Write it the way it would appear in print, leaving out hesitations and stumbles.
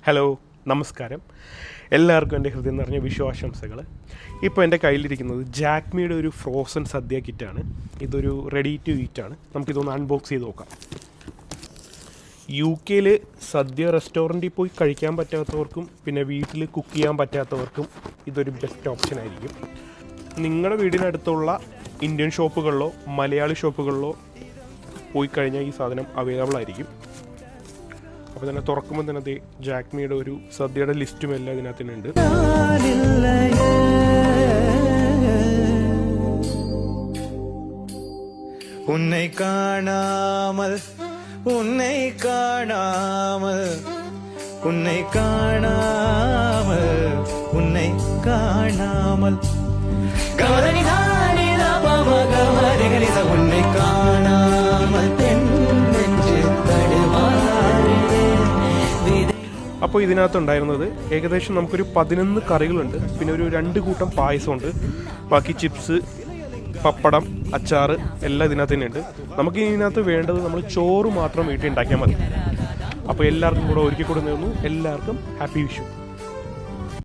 Hello, നമസ്കാരം. എല്ലാവർക്കും എൻ്റെ ഹൃദയം നിറഞ്ഞ വിഷു ആശംസകൾ. ഇപ്പോൾ എൻ്റെ കയ്യിലിരിക്കുന്നത് ജാക്മിയുടെ ഒരു ഫ്രോസൺ സദ്യ കിറ്റാണ്. ഇതൊരു റെഡി ടു ഈറ്റ് ആണ്. നമുക്കിതൊന്ന് അൺബോക്സ് ചെയ്ത് നോക്കാം. UK സദ്യ റെസ്റ്റോറൻറ്റിൽ പോയി കഴിക്കാൻ പറ്റാത്തവർക്കും പിന്നെ വീട്ടിൽ കുക്ക് ചെയ്യാൻ പറ്റാത്തവർക്കും ഇതൊരു ബെസ്റ്റ് ഓപ്ഷൻ ആയിരിക്കും. നിങ്ങളുടെ വീടിനടുത്തുള്ള ഇന്ത്യൻ ഷോപ്പുകളിലോ മലയാളി ഷോപ്പുകളിലോ പോയി കഴിഞ്ഞാൽ ഈ സാധനം അവൈലബിൾ ആയിരിക്കും. അപ്പോൾ തന്നെ തുറക്കുമ്പോൾ തന്നെ അതേ ജാക്മിയുടെ ഒരു സദ്യയുടെ ലിസ്റ്റും എല്ലാം ഇതിനകത്തുണ്ട്. ഉന്നെ കാണാമൽ ഉന്നെ കാണാമൽ ഉന്നെ കാണാമൽ ഉന്നെ കാണാമൽ ഗമനി ധാനി ദമ ഗമരി ഗനി സ ഉന്നെ കാണാമൽ പെണ്ണെഞ്ചിൽ തടുമാറി. അപ്പോൾ ഇതിനകത്തുണ്ടായിരുന്നത് ഏകദേശം നമുക്കൊരു 11 കറികളുണ്ട്, പിന്നെ ഒരു 2 കൂട്ടം പായസമുണ്ട്, ബാക്കി ചിപ്സ്, പപ്പടം, അച്ചാർ എല്ലാം ഇതിനകത്ത് തന്നെയുണ്ട്. നമുക്ക് ഇതിനകത്ത് വേണ്ടത് നമ്മൾ ചോറ് മാത്രം വീട്ടിൽ ഉണ്ടാക്കിയാൽ മതി. അപ്പോൾ എല്ലാവർക്കും കൂടെ ഒരുക്കി കൊടുക്കുന്നു. എല്ലാവർക്കും ഹാപ്പി വിഷു.